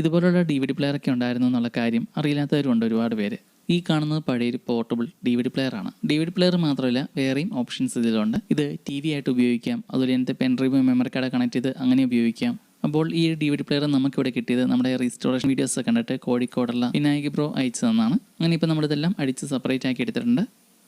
ഇതുപോലുള്ള DVD പ്ലെയറൊക്കെ ഉണ്ടായിരുന്നു എന്നുള്ള കാര്യം അറിയില്ലാത്തവരുണ്ട് ഒരുപാട് പേര്. ഈ കാണുന്നത് പഴയൊരു പോർട്ടബിൾ DVD പ്ലെയർ ആണ്. DVD പ്ലെയർ മാത്രമല്ല വേറെയും ഓപ്ഷൻസ് ഇതിലുണ്ട്. ഇത് TV ആയിട്ട് ഉപയോഗിക്കാം, അതുപോലെ ഇതിനകത്ത് പെൻഡ്രൈവ് മെമ്മറി കാർഡ് കണക്ട് ചെയ്ത് അങ്ങനെ ഉപയോഗിക്കാം. അപ്പോൾ ഈ DVD പ്ലെയർ നമുക്കിവിടെ കിട്ടിയത് നമ്മുടെ റീസ്റ്റോറേഷൻ വീഡിയോസ് കണ്ടിട്ട് കോഴിക്കോടുള്ള വിനായക് ബ്രോ അയച്ചു തന്നാണ്. അങ്ങനെ ഇപ്പോൾ നമ്മളിതെല്ലാം അടിച്ച് സെപ്പറേറ്റ് ആക്കി എടുത്തിട്ടുണ്ട്.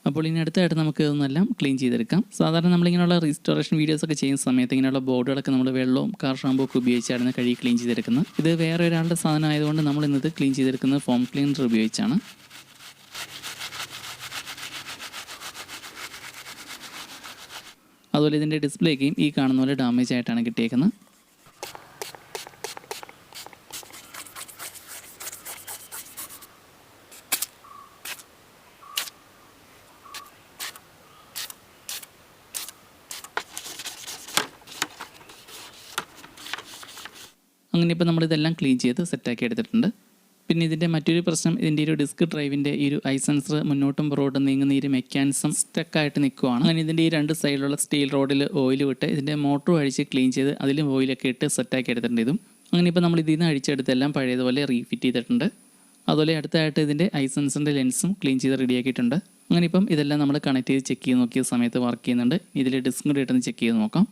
അപ്പോൾ ഇനി അടുത്തായിട്ട് നമുക്ക് ഇതൊന്നെല്ലാം ക്ലീൻ ചെയ്തെടുക്കാം. സാധാരണ നമ്മളിങ്ങനെയുള്ള റീസ്റ്റോറേഷൻ വീഡിയോസ് ഒക്കെ ചെയ്യുന്ന സമയത്ത് ഇങ്ങനെയുള്ള ബോർഡുകളൊക്കെ നമ്മൾ വെള്ളവും കാർ ഷാമ്പൂ ഒക്കെ ഉപയോഗിച്ചാണ് കഴുകി ക്ലീൻ ചെയ്തെടുക്കുന്നത്. ഇത് വേറെ ഒരാളുടെ സാധനം ആയതുകൊണ്ട് നമ്മൾ ഇന്നത് ക്ലീൻ ചെയ്തെടുക്കുന്നത് ഫോം ക്ലീനർ ഉപയോഗിച്ചാണ്. അതുപോലെ ഇതിൻ്റെ ഡിസ്പ്ലേക്കും ഈ കാണുന്ന പോലെ ഡാമേജ് ആയിട്ടാണ് കിട്ടിയേക്കുന്നത്. അങ്ങനെ ഇപ്പോൾ നമ്മളിതെല്ലാം ക്ലീൻ ചെയ്ത് സെറ്റാക്കി എടുത്തിട്ടുണ്ട്. പിന്നെ ഇതിൻ്റെ മറ്റൊരു പ്രശ്നം, ഇതിൻ്റെ ഒരു ഡിസ്ക് ഡ്രൈവിൻ്റെ ഈ ഒരു ഐ സെൻസർ മുന്നോട്ടും പുറകോട്ടും നീങ്ങുന്ന ഈ ഒരു മെക്കാനിസം സ്റ്റക്കായിട്ട് നിൽക്കുവാണ്. അങ്ങനെ ഇതിൻ്റെ ഈ രണ്ട് സൈഡിലുള്ള സ്റ്റീൽ റോഡിൽ ഓയിൽ വിട്ട് ഇതിൻ്റെ മോട്ടർ അഴിച്ച് ക്ലീൻ ചെയ്ത് അതിലും ഓയിലൊക്കെ ഇട്ട് സെറ്റാക്കി എടുത്തിട്ടുണ്ട് ഇതും. അങ്ങനെ ഇപ്പോൾ നമ്മൾ ഇതിൽ നിന്ന് അഴിച്ചെടുത്തെല്ലാം പഴയതുപോലെ റീഫിറ്റ് ചെയ്തിട്ടുണ്ട്. അതുപോലെ അടുത്തായിട്ട് ഇതിൻ്റെ ഐ സെൻസറിൻ്റെ ലെൻസും ക്ലീൻ ചെയ്ത് റെഡിയാക്കിയിട്ടുണ്ട്. അങ്ങനെ ഇപ്പം ഇതെല്ലാം നമ്മൾ കണക്ട് ചെയ്ത് ചെക്ക് ചെയ്ത് നോക്കിയ സമയത്ത് വർക്ക് ചെയ്യുന്നുണ്ട്. ഇതിൽ ഡിസ്കും കൂടി ഇട്ടൊന്ന് ചെക്ക് ചെയ്ത് നോക്കാം.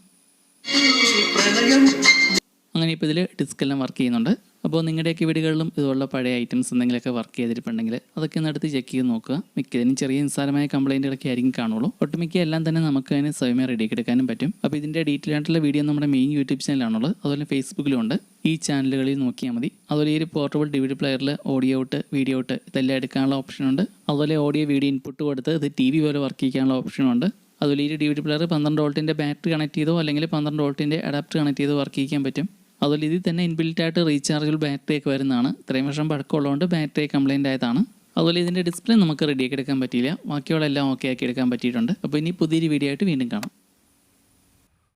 അങ്ങനെ ഇപ്പോൾ ഇതിൽ ഡിസ്ക് എല്ലാം വർക്ക് ചെയ്യുന്നുണ്ട്. അപ്പോൾ നിങ്ങളുടെയൊക്കെ വീടുകളിലും ഇതുപോലുള്ള പഴയ ഐറ്റംസ് എന്തെങ്കിലുമൊക്കെ വർക്ക് ചെയ്തിട്ടുണ്ടെങ്കിൽ അതൊക്കെ ഒന്ന് എടുത്ത് ചെക്ക് ചെയ്ത് നോക്കുക. മിക്കതിനും ചെറിയ നിസ്സാരമായ കംപ്ലയിൻറ്റുകളൊക്കെ ആയിരിക്കും കാണുള്ളൂ. ഒട്ടുമിക്ക എല്ലാം തന്നെ നമുക്ക് അതിന് സ്വയമേ റെഡിയാക്കി എടുക്കാനും പറ്റും. അപ്പോൾ ഇതിൻ്റെ ഡീറ്റെയിൽ ആയിട്ടുള്ള വീഡിയോ നമ്മുടെ മെയിൻ യൂട്യൂബ് ചാനലാണുള്ളത്. അതുപോലെ ഫേസ്ബുക്കിലും ഉണ്ട്. ഈ ചാനലുകളിൽ നോക്കിയാൽ മതി. അതുപോലെ ഈ ഒരു പോർട്ടബിൾ DVD പ്ലെയറിൽ ഓഡിയോ ഔട്ട്, വീഡിയോ ഔട്ട് ഇതെല്ലാം എടുക്കാനുള്ള ഓപ്ഷനുണ്ട്. അതുപോലെ ഓഡിയോ വീഡിയോ ഇൻപുട്ട് കൊടുത്ത് ഇത് TV പോലെ വർക്ക് ചെയ്യാനുള്ള ഓപ്ഷനുണ്ട്. അതുപോലെ ഈ DVD പ്ലെയർ 12 വോൾട്ടിൻ്റെ ബാറ്ററി കണക്ട് ചെയ്തോ അല്ലെങ്കിൽ 12 വോൾട്ടിൻ്റെ അഡാപ്റ്റർ കണക്ട് ചെയ്തോ വർക്ക് ചെയ്യാൻ പറ്റും. അതുപോലെ ഇതിൽ തന്നെ ഇൻബിൽറ്റ് ആയിട്ട് റീചാർജബിൾ ബാറ്ററി ഒക്കെ വരുന്നതാണ്. ഇത്രയും വർഷം പഴക്കമുള്ളതുകൊണ്ട് ബാറ്ററി കംപ്ലൈൻ്റ് ആയതാണ്. അതുപോലെ ഇതിൻ്റെ ഡിസ്പ്ലേ നമുക്ക് റെഡിയാക്കി എടുക്കാൻ പറ്റിയില്ല. ബാക്കിയുള്ള എല്ലാം ഓക്കെ ആക്കി എടുക്കാൻ പറ്റിയിട്ടുണ്ട്. അപ്പോൾ ഇനി പുതിയൊരു വീഡിയോ ആയിട്ട് വീണ്ടും കാണാം.